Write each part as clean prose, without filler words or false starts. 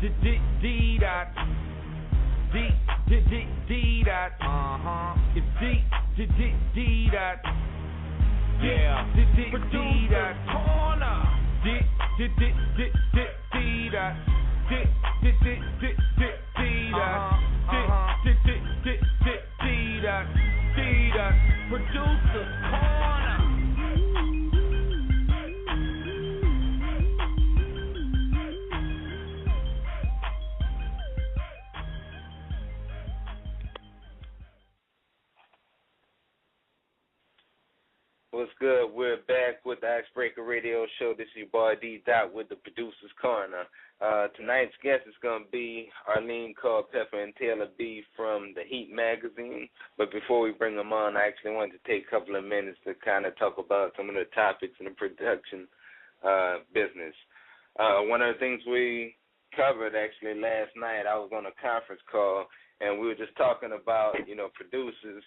D dot. D dot. It's D dot. Yeah. D dot. Corner. D dot. D dot. Producer corner. What's good? We're back with the Icebreaker Radio Show. This is your boy D Dot with the Producer's Corner. Tonight's guest is going to be Arlene Culpepper and Taylor B from the Heat magazine. But before we bring them on, I actually wanted to take a couple of minutes to kind of talk about some of the topics in the production business. One of the things we covered actually last night, I was on a conference call, and we were just talking about, producers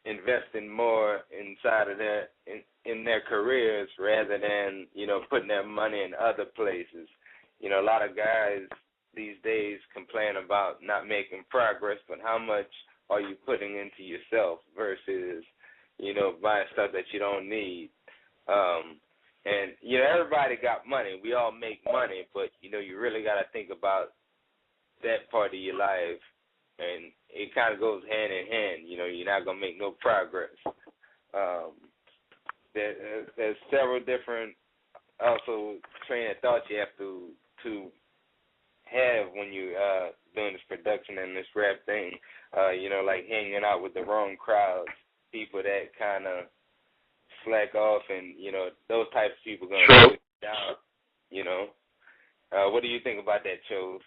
investing more inside of in their careers rather than, putting their money in other places. A lot of guys these days complain about not making progress, but how much are you putting into yourself versus, buying stuff that you don't need? And, everybody got money. We all make money, but, you really got to think about that part of your life. And it kind of goes hand in hand. You're not going to make no progress. There's several different also train of thought you have to have when you doing this production and this rap thing. Like hanging out with the wrong crowds, people that kind of slack off, and those types of people going to put you down. What do you think about that, Chose?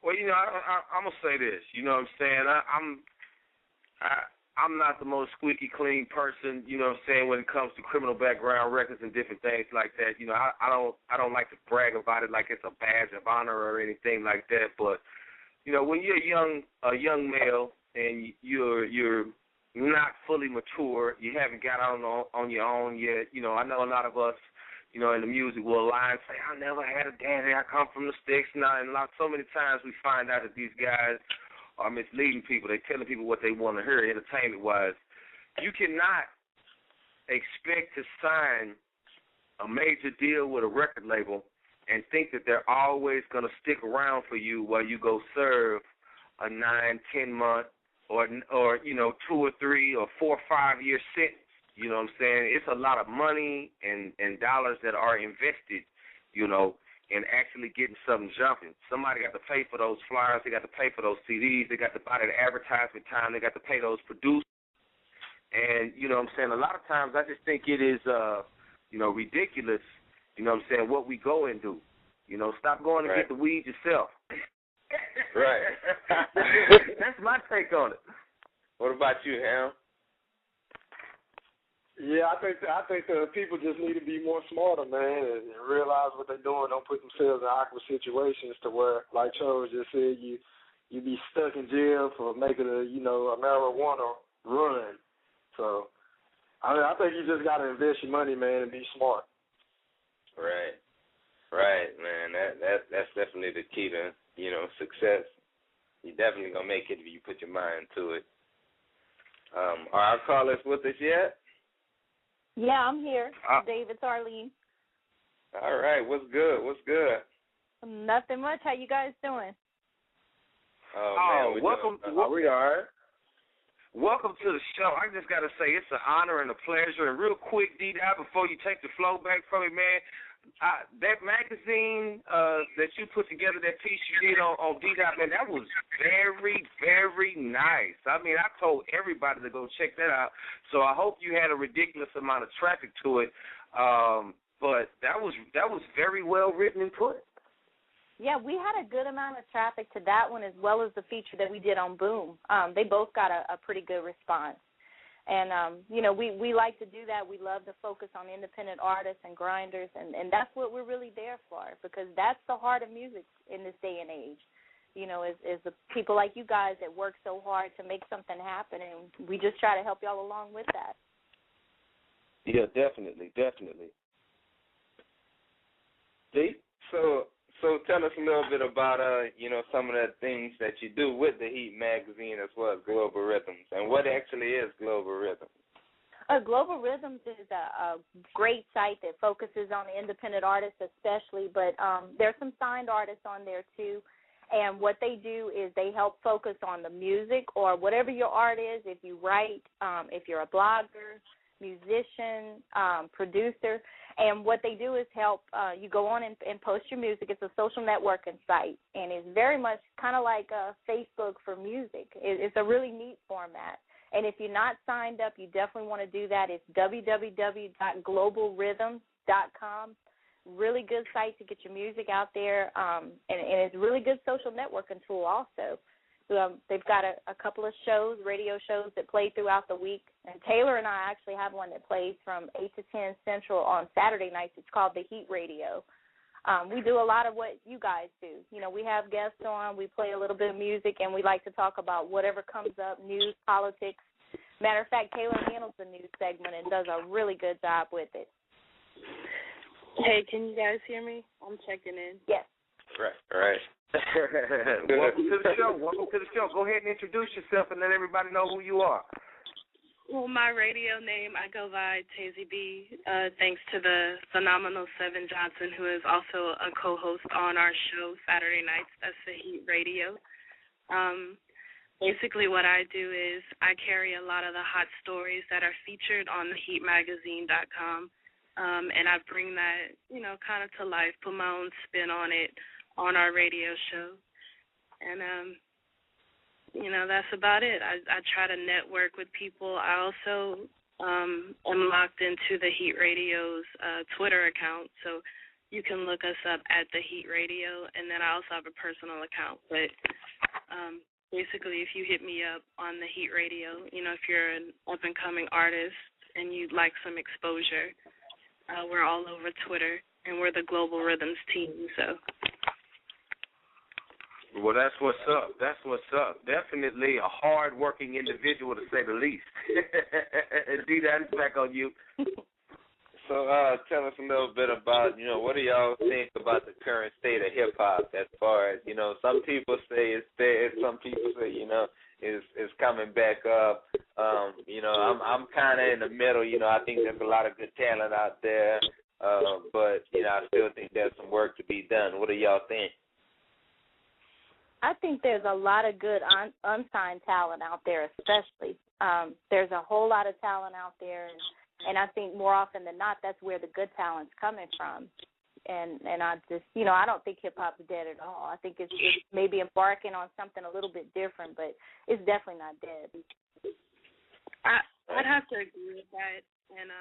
Well, I'm gonna say this. You know what I'm saying? I'm not the most squeaky clean person. You know what I'm saying? When it comes to criminal background records and different things like that. I don't like to brag about it like it's a badge of honor or anything like that. But when you're a young male and you're not fully mature, you haven't got out on your own yet. I know a lot of us, in the music will lie and say, I never had a daddy, I come from the sticks. And so many times we find out that these guys are misleading people. They're telling people what they want to hear entertainment-wise. You cannot expect to sign a major deal with a record label and think that they're always going to stick around for you while you go serve a 9, 10-month or 2 or 3 or 4 or 5 year sentence. You know what I'm saying? It's a lot of money and dollars that are invested, in actually getting something jumping. Somebody got to pay for those flyers. They got to pay for those CDs. They got to buy that advertisement time. They got to pay those producers. And, you know what I'm saying, a lot of times I just think it is, ridiculous, what we go and do. Stop going and get the weed yourself. Right. That's my take on it. What about you, Ham? Yeah, I think the people just need to be more smarter, man, and realize what they're doing. Don't put themselves in awkward situations to where, like Charles just said, you be stuck in jail for making a marijuana run. So, I think you just got to invest your money, man, and be smart. Right, man. That's definitely the key to success. You're definitely gonna make it if you put your mind to it. Are our callers with us yet? Yeah, I'm here. Dave, it's Arlene. All right, what's good? Nothing much. How you guys doing? Man, welcome. We are. Welcome to the show. I just got to say it's an honor and a pleasure. And real quick, D-Dot, before you take the flow back from me, man, that magazine that you put together, that piece you did on D-Dot, man, that was very, very nice. I mean, I told everybody to go check that out. So I hope you had a ridiculous amount of traffic to it. But that was very well written and put. Yeah, we had a good amount of traffic to that one as well as the feature that we did on Boom. They both got a pretty good response. And, we like to do that. We love to focus on independent artists and grinders, and that's what we're really there for, because that's the heart of music in this day and age, is the people like you guys that work so hard to make something happen, and we just try to help y'all along with that. Yeah, definitely. See? So tell us a little bit about, some of the things that you do with the Heat magazine as well as Global Rhythms, and what actually is Global Rhythms. Global Rhythms is a great site that focuses on the independent artists especially, but there's some signed artists on there too. And what they do is they help focus on the music or whatever your art is. If you write, if you're a blogger, musician, producer, and what they do is help you go on and post your music. It's a social networking site, and it's very much kind of like Facebook for music. It's a really neat format. And if you're not signed up, you definitely want to do that. It's www.globalrhythms.com. Really good site to get your music out there, and it's a really good social networking tool also. They've got a couple of shows, radio shows that play throughout the week. And Taylor and I actually have one that plays from 8 to 10 Central on Saturday nights. It's called The Heat Radio. We do a lot of what you guys do. We have guests on, we play a little bit of music, and we like to talk about whatever comes up, news, politics. Matter of fact, Taylor handles the news segment and does a really good job with it. Hey, can you guys hear me? I'm checking in. Yes. Right. Welcome to the show. Go ahead and introduce yourself and let everybody know who you are. Well, my radio name, I go by Tazy B, thanks to the phenomenal Seven Johnson, who is also a co-host on our show Saturday nights. That's the Heat Radio. Basically what I do is I carry a lot of the hot stories that are featured on the heatmagazine.com, and I bring that, kind of to life, put my own spin on it on our radio show. And, that's about it. I try to network with people. I also am locked into the Heat Radio's Twitter account, so you can look us up at the Heat Radio, and then I also have a personal account. But basically, if you hit me up on the Heat Radio, if you're an up-and-coming artist and you'd like some exposure, we're all over Twitter, and we're the Global Rhythms team, so. Well, that's what's up. Definitely a hard-working individual, to say the least. D, that's back on you. So tell us a little bit about, what do y'all think about the current state of hip-hop as far as, some people say it's dead, some people say, it's coming back up. I'm kind of in the middle. I think there's a lot of good talent out there, but, I still think there's some work to be done. What do y'all think? I think there's a lot of good unsigned talent out there, especially. There's a whole lot of talent out there, and I think more often than not, that's where the good talent's coming from. And I just, I don't think hip-hop's dead at all. I think it's maybe embarking on something a little bit different, but it's definitely not dead. I'd have to agree with that. And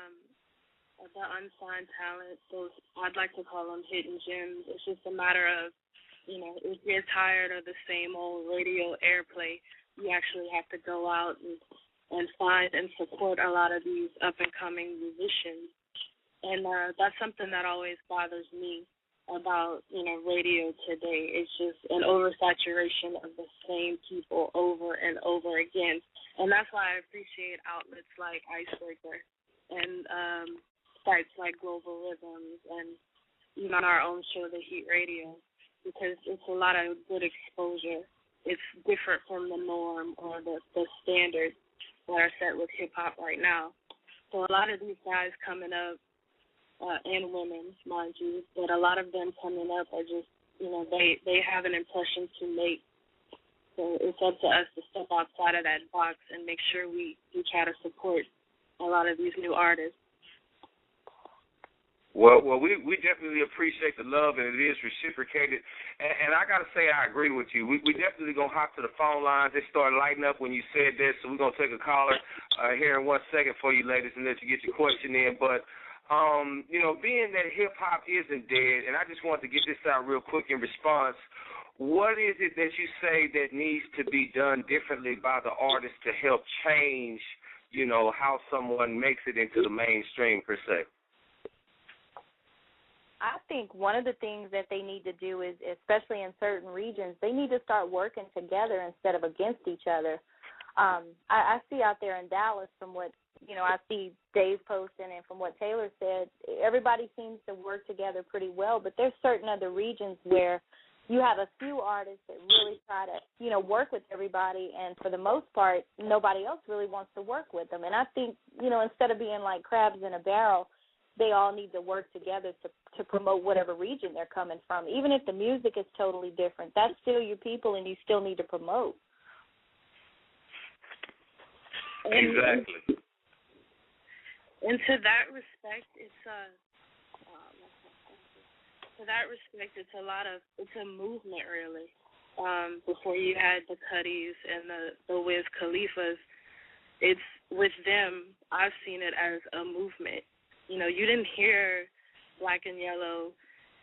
the unsigned talent, those I'd like to call them hidden gems. It's just a matter of, if you're tired of the same old radio airplay, you actually have to go out and find and support a lot of these up-and-coming musicians. And that's something that always bothers me about, radio today. It's just an oversaturation of the same people over and over again. And that's why I appreciate outlets like Icebreaker and sites like Global Rhythms and even our own show, The Heat Radio, because it's a lot of good exposure. It's different from the norm or the standards that are set with hip-hop right now. So a lot of these guys coming up, and women, mind you, but a lot of them coming up are just, they have an impression to make. So it's up to us to step outside of that box and make sure we try to support a lot of these new artists. Well, we definitely appreciate the love, and it is reciprocated. And I got to say, I agree with you. We definitely going to hop to the phone lines. They started lighting up when you said this, so we're going to take a caller here in 1 second for you ladies and let you get your question in. But, being that hip-hop isn't dead, and I just wanted to get this out real quick in response, what is it that you say that needs to be done differently by the artist to help change, how someone makes it into the mainstream, per se? I think one of the things that they need to do is, especially in certain regions, they need to start working together instead of against each other. I see out there in Dallas, from what I see Dave posting, and from what Taylor said, everybody seems to work together pretty well, but there's certain other regions where you have a few artists that really try to, work with everybody, and for the most part, nobody else really wants to work with them. And I think, instead of being like crabs in a barrel, they all need to work together to promote whatever region they're coming from. Even if the music is totally different, that's still your people, and you still need to promote. Exactly. And to that respect, it's a movement really. Before you had the Cuddies and the Wiz Khalifas, it's with them. I've seen it as a movement. You didn't hear Black and Yellow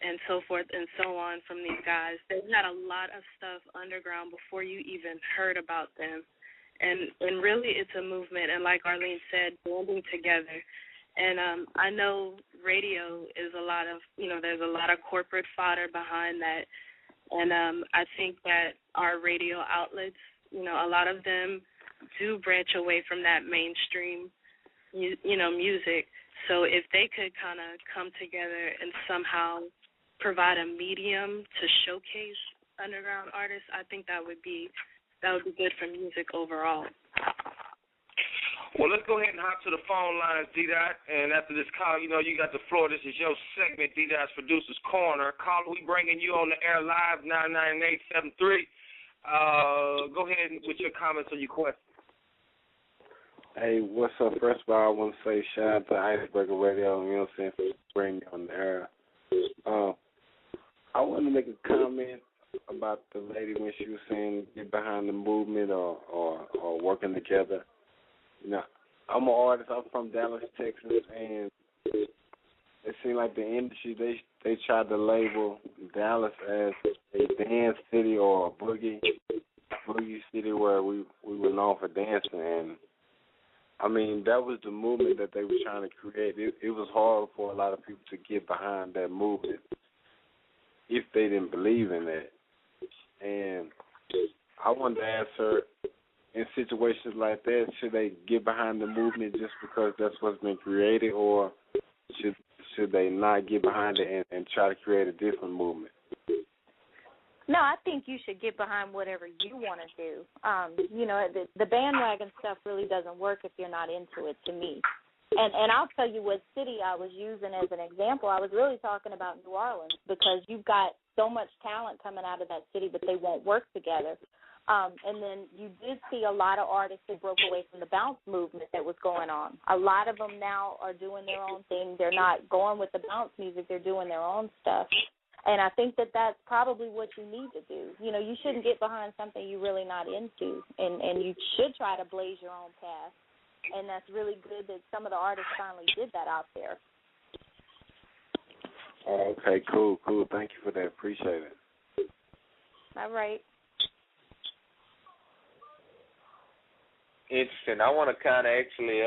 and so forth and so on from these guys. They had a lot of stuff underground before you even heard about them. And really it's a movement, and like Arlene said, banding together. And I know radio is a lot of, there's a lot of corporate fodder behind that. And I think that our radio outlets, a lot of them do branch away from that mainstream, music. So if they could kind of come together and somehow provide a medium to showcase underground artists, I think that would be good for music overall. Well, let's go ahead and hop to the phone lines, D-Dot. And after this call, you got the floor. This is your segment, D-Dot's Producer's Corner. Caller, we bringing you on the air live, 99873. Go ahead with your comments or your questions. Hey, what's up? First of all, I want to say shout out to Icebreaker Radio, for bringing me on the air. I want to make a comment about the lady when she was saying get behind the movement or working together. I'm an artist. I'm from Dallas, Texas, and it seems like the industry, they tried to label Dallas as a dance city or a boogie city where we were known for dancing. And, that was the movement that they were trying to create. It was hard for a lot of people to get behind that movement if they didn't believe in that. And I wanted to ask her, in situations like that, should they get behind the movement just because that's what's been created, or should they not get behind it and try to create a different movement? No, I think you should get behind whatever you want to do. The bandwagon stuff really doesn't work if you're not into it, to me. And I'll tell you what city I was using as an example. I was really talking about New Orleans, because you've got so much talent coming out of that city, but they won't work together. And then you did see a lot of artists who broke away from the bounce movement that was going on. A lot of them now are doing their own thing. They're not going with the bounce music. They're doing their own stuff. And I think that that's probably what you need to do. You shouldn't get behind something you're really not into, and you should try to blaze your own path. And that's really good that some of the artists finally did that out there. Okay, cool. Thank you for that. Appreciate it. All right. Interesting. I want to kind of actually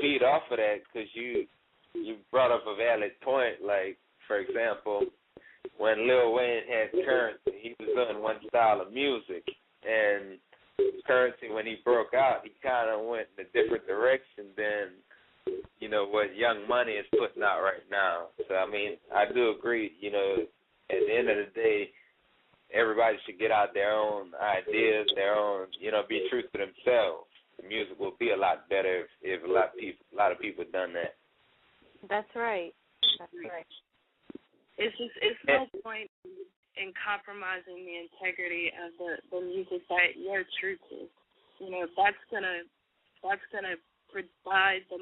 feed off of that, because you brought up a valid point. Like, for example, when Lil Wayne had Currency, he was doing one style of music, and Currency, when he broke out, he kind of went in a different direction than what Young Money is putting out right now. So I do agree. At the end of the day, everybody should get out their own ideas, their own, be true to themselves. The music will be a lot better if a lot of people done that. That's right. It's no point in compromising the integrity of the music that you're true to. That's gonna provide the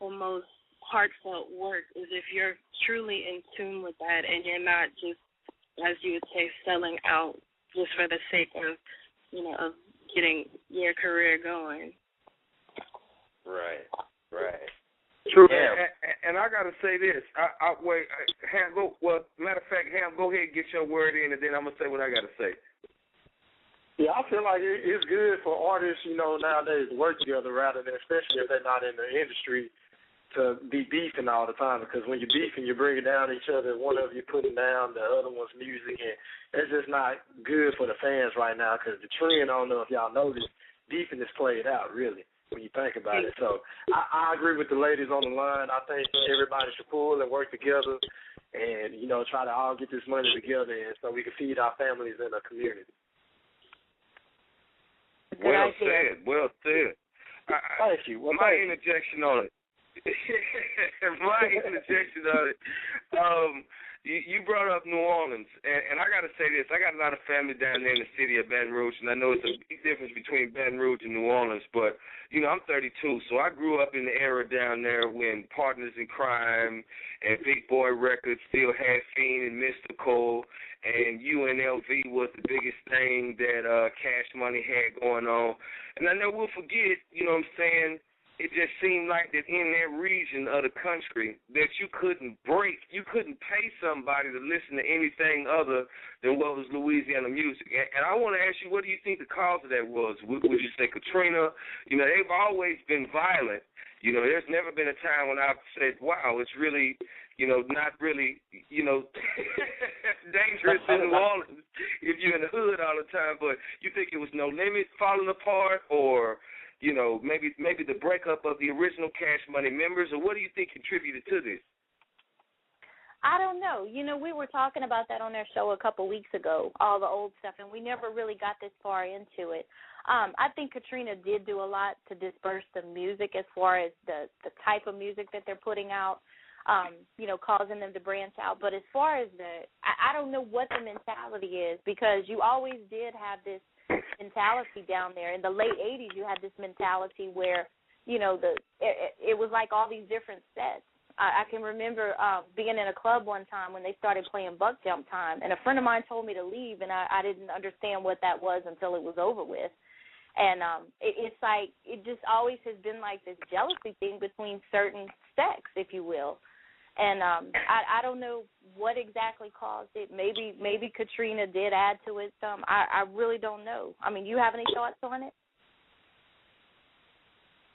most heartfelt work, is if you're truly in tune with that, and you're not just, as you would say, selling out just for the sake of, of getting your career going. Right. True. Yeah. And I got to say this. Ham, matter of fact, Ham, go ahead and get your word in, and then I'm going to say what I got to say. Yeah, I feel like it's good for artists, nowadays to work together, rather than, especially if they're not in the industry, to be beefing all the time. Because when you're beefing, you're bringing down each other. One of you putting down the other one's music, and it's just not good for the fans right now. Because the trend, I don't know if y'all noticed, beefing is played out, really. when you think about it. So I agree with the ladies on the line. I think everybody should pull and work together and, you know, try to all get this money together and so we can feed our families and our community. Well said. Well said. Thank you. Well, my interjection on it. You brought up New Orleans, and I got to say this. I got a lot of family down there in the city of Baton Rouge, and I know it's a big difference between Baton Rouge and New Orleans, but, you know, I'm 32, so I grew up in the era down there when Partners in Crime and Big Boy Records still had Fiend and Mystical, and UNLV was the biggest thing that Cash Money had going on. And I know we'll forget, you know what I'm saying, it just seemed like that in that region of the country that you couldn't pay somebody to listen to anything other than what was Louisiana music. And I want to ask you, what do you think the cause of that was? Would you say Katrina? You know, they've always been violent. You know, there's never been a time when I've said, wow, it's really, you know, not really, you know, dangerous in New Orleans if you're in the hood all the time. But you think it was No Limit falling apart, or, you know, maybe the breakup of the original Cash Money members, or what do you think contributed to this? I don't know. You know, we were talking about that on our show a couple weeks ago, all the old stuff, and we never really got this far into it. I think Katrina did do a lot to disperse the music as far as the type of music that they're putting out, you know, causing them to branch out. But as far as I don't know what the mentality is, because you always did have this mentality down there. In the late 80s, you had this mentality where, you know, it was like all these different sets. I can remember being in a club one time when they started playing Buck Jump Time, and a friend of mine told me to leave, and I didn't understand what that was until it was over with. And it's like it just always has been like this jealousy thing between certain sects, if you will. And I don't know what exactly caused it. Maybe Katrina did add to it some. I really don't know. I mean, you have any thoughts on it?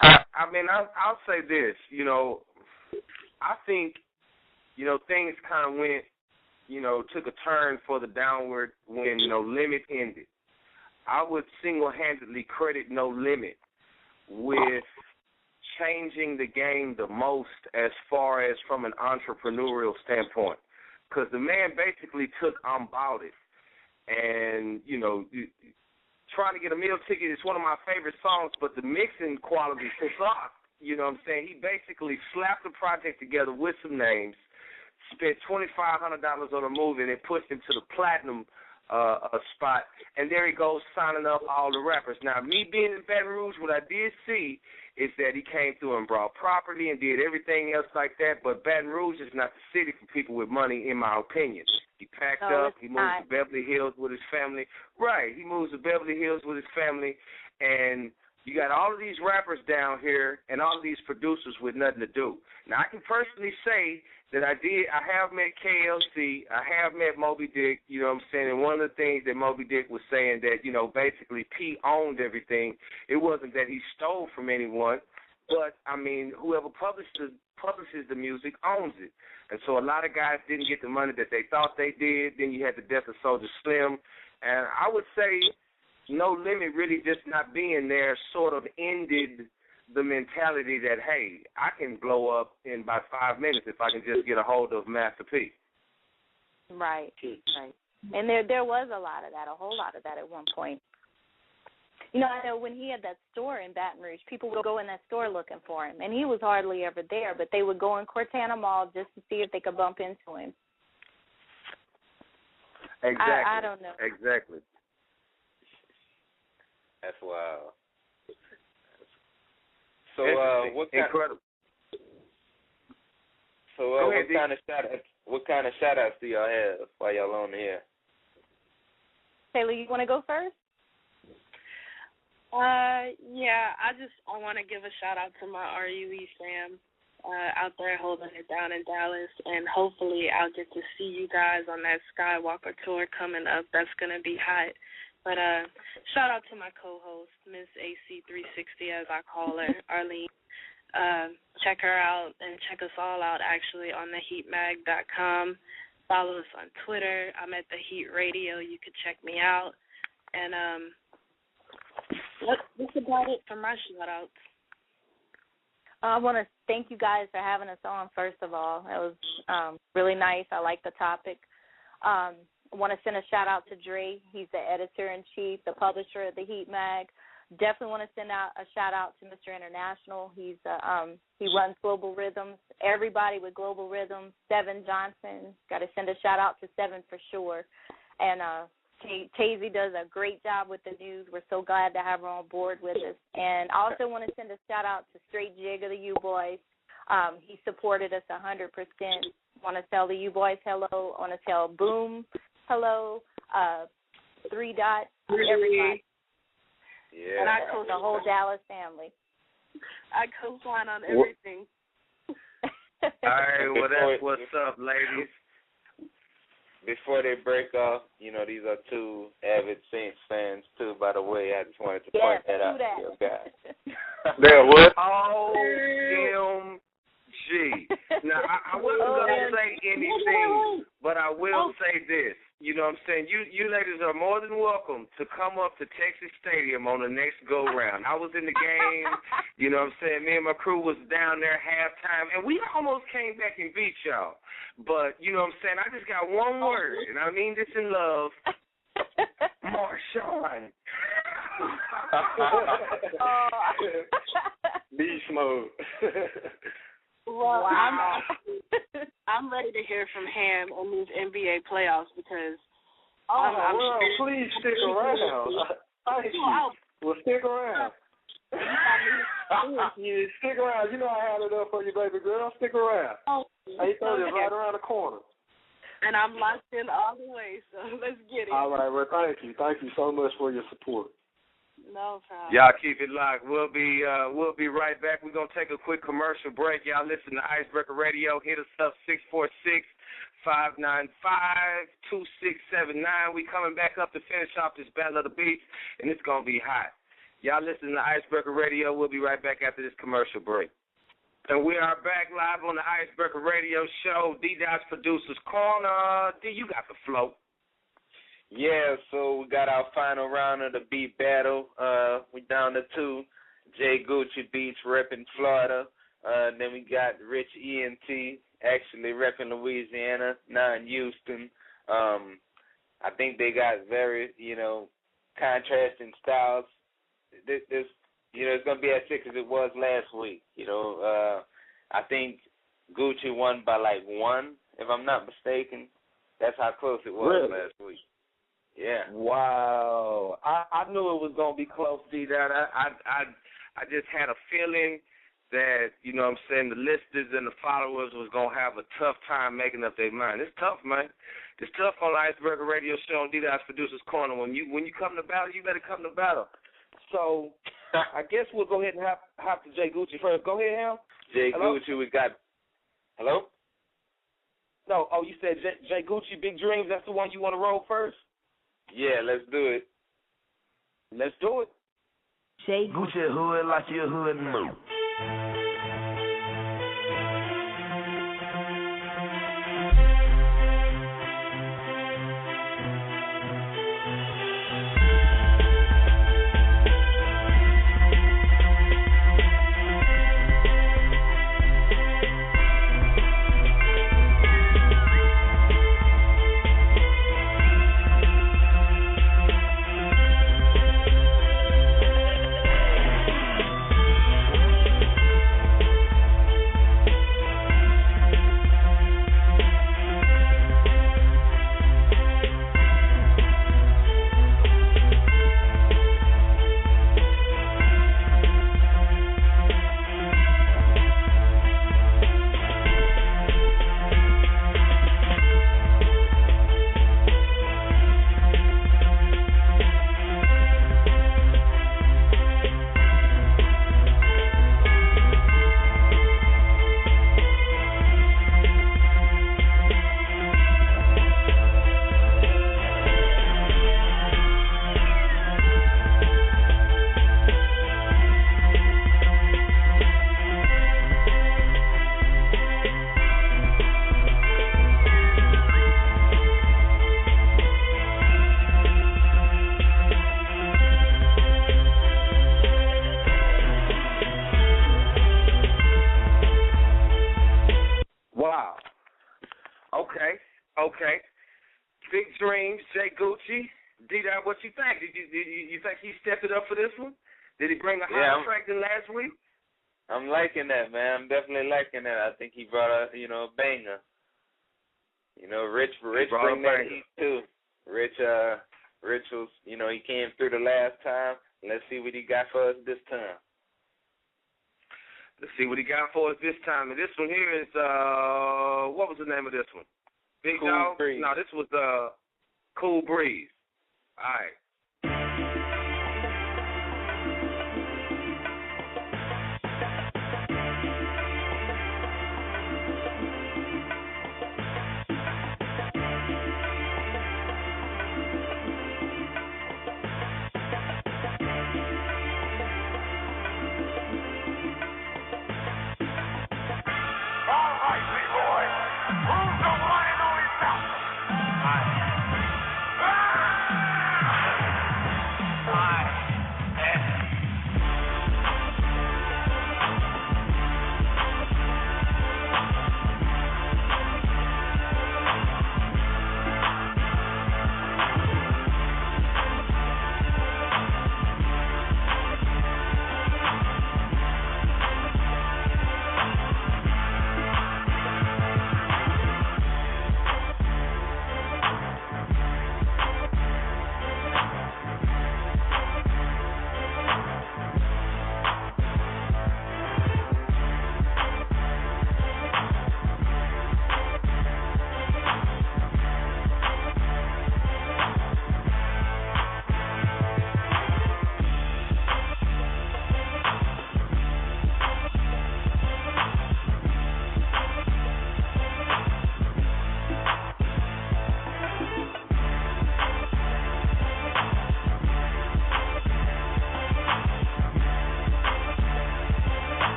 I mean, I'll say this. You know, I think, you know, things kind of went, you know, took a turn for the downward when No Limit ended. I would single-handedly credit No Limit with changing the game the most as far as from an entrepreneurial standpoint, because the man basically took I'm Bout It, and, you know, Trying to Get a Meal Ticket is one of my favorite songs, but the mixing quality sucked. You know what I'm saying? He basically slapped the project together with some names, spent $2,500 on a movie, and it pushed him to the platinum spot, and there he goes signing up all the rappers. Now, me being in Baton Rouge, what I did see is that he came through and brought property and did everything else like that, but Baton Rouge is not the city for people with money, in my opinion. He packed up, he moved to Beverly Hills with his family. Right, he moves to Beverly Hills with his family, and you got all of these rappers down here and all of these producers with nothing to do. Now, I can personally say that I have met KLC, I have met Moby Dick, you know what I'm saying, and one of the things that Moby Dick was saying that, you know, basically P owned everything. It wasn't that he stole from anyone, but, I mean, whoever publishes the music owns it. And so a lot of guys didn't get the money that they thought they did. Then you had the death of Soulja Slim. And I would say No Limit really just not being there sort of ended the mentality that, hey, I can blow up in about 5 minutes if I can just get a hold of Master P. Right, right. And there was a lot of that, a whole lot of that at one point. You know, I know when he had that store in Baton Rouge, people would go in that store looking for him, and he was hardly ever there, but they would go in Cortana Mall just to see if they could bump into him. Exactly. I don't know. Exactly. That's wild. So, what kind of shout outs do y'all have while y'all on here? Taylor, you want to go first? Yeah, I want to give a shout out to my RUE fam out there holding it down in Dallas, and hopefully I'll get to see you guys on that Skywalker tour coming up. That's gonna be hot. But shout out to my co-host, Miss AC360, as I call her, Arlene. Check her out and check us all out, actually, on theheatmag.com. Follow us on Twitter. I'm at The Heat Radio. You can check me out. And that's about it for my shout-outs. I want to thank you guys for having us on, first of all. It was really nice. I like the topic. I want to send a shout-out to Dre. He's the editor-in-chief, the publisher of the Heat Mag. Definitely want to send out a shout-out to Mr. International. He runs Global Rhythms. Everybody with Global Rhythms, Seven Johnson. Got to send a shout-out to Seven for sure. And Tazy does a great job with the news. We're so glad to have her on board with us. And I also want to send a shout-out to Straight Jig of the U-Boys. He supported us 100%. Want to tell the U-Boys hello. Want to tell Boom hello. 3 Dot, everybody. Yeah. And I the whole Dallas family. I co-sign on everything. All right, well, that's what's up, ladies. Before they break off, you know, these are two avid Saints fans, too, by the way. I just wanted to point that out to you guys. They're what? OMG. Now, I wasn't going to say anything, but I will say this. You know what I'm saying? You ladies are more than welcome to come up to Texas Stadium on the next go-round. I was in the game. You know what I'm saying? Me and my crew was down there halftime, and we almost came back and beat y'all. But, you know what I'm saying? I just got one word, and I mean this in love. Marshawn. Beast mode. Well, wow. I'm ready to hear from Ham on these NBA playoffs because please stick around. Thank you. Well, stick around. You stick around. You know I had it up for you, baby girl. Stick around. 8:30 is right around the corner. And I'm locked in all the way, so let's get it. All right, well, thank you. Thank you so much for your support. No problem. Y'all keep it locked. We'll be right back. We're gonna take a quick commercial break. Y'all listen to Icebreaker Radio. Hit us up 646-595-2679. We coming back up to finish off this Battle of the Beats, and it's gonna be hot. Y'all listen to Icebreaker Radio. We'll be right back after this commercial break. And we are back live on the Icebreaker Radio Show. D-Dot's Producers Corner. D, you got the flow. Yeah, so we got our final round of the beat battle. We down to 2. Jay Gucci beats repping Florida. Then we got Rich E&T actually repping Louisiana, now in Houston. I think they got very, contrasting styles. This it's going to be as thick as it was last week. I think Gucci won by like 1, if I'm not mistaken. That's how close it was last week. Yeah. Wow. I knew it was going to be close, D-Dot. I just had a feeling that, you know what I'm saying, the listeners and the followers was going to have a tough time making up their mind. It's tough, man. It's tough on the Icebreaker Radio Show on D-Dot's Producers Corner. When you come to battle, you better come to battle. So I guess we'll go ahead and hop to Jay Gucci first. Go ahead, Ham. Jay Gucci, we got... Hello? No, you said Jay Gucci, Big Dreams, that's the one you want to roll first? Yeah, let's do it. Let's do it. Jay Gucci hood like your hood move. James, Jay Gucci, D-Dot, what you think? You think he stepped it up for this one? Did he bring a higher track than last week? I'm liking that, man. I'm definitely liking that. I think he brought a banger. Rich bring that heat too. Rich was, he came through the last time. Let's see what he got for us this time. Let's see what he got for us this time. And this one here is what was the name of this one? Big Cool Dog? Breeze. No, this was Cool Breeze. All right.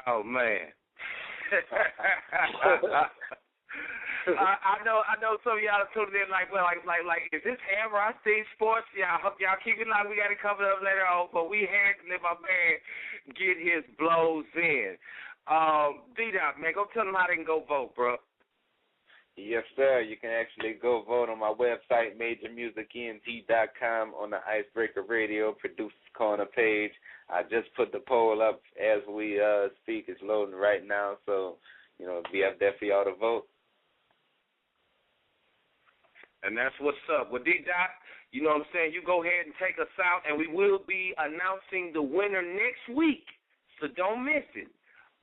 Oh man. I know some of y'all are tuning in like is this Ham Rothstein Sports? Yeah, I hope y'all keep it locked. We got it covered up later on, but we had to let my man get his blows in. D-Dot, man, go tell them how they can go vote, bro. Yes, sir. You can actually go vote on my website, MajorMusicENT.com, on the Icebreaker Radio Producers Corner page. I just put the poll up as we speak. It's loading right now, so, be up there for y'all to vote. And that's what's up. Well, D-Dot, you know what I'm saying? You go ahead and take us out, and we will be announcing the winner next week, so don't miss it.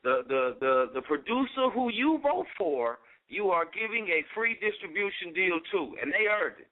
The producer who you vote for, you are giving a free distribution deal to, and they earned it.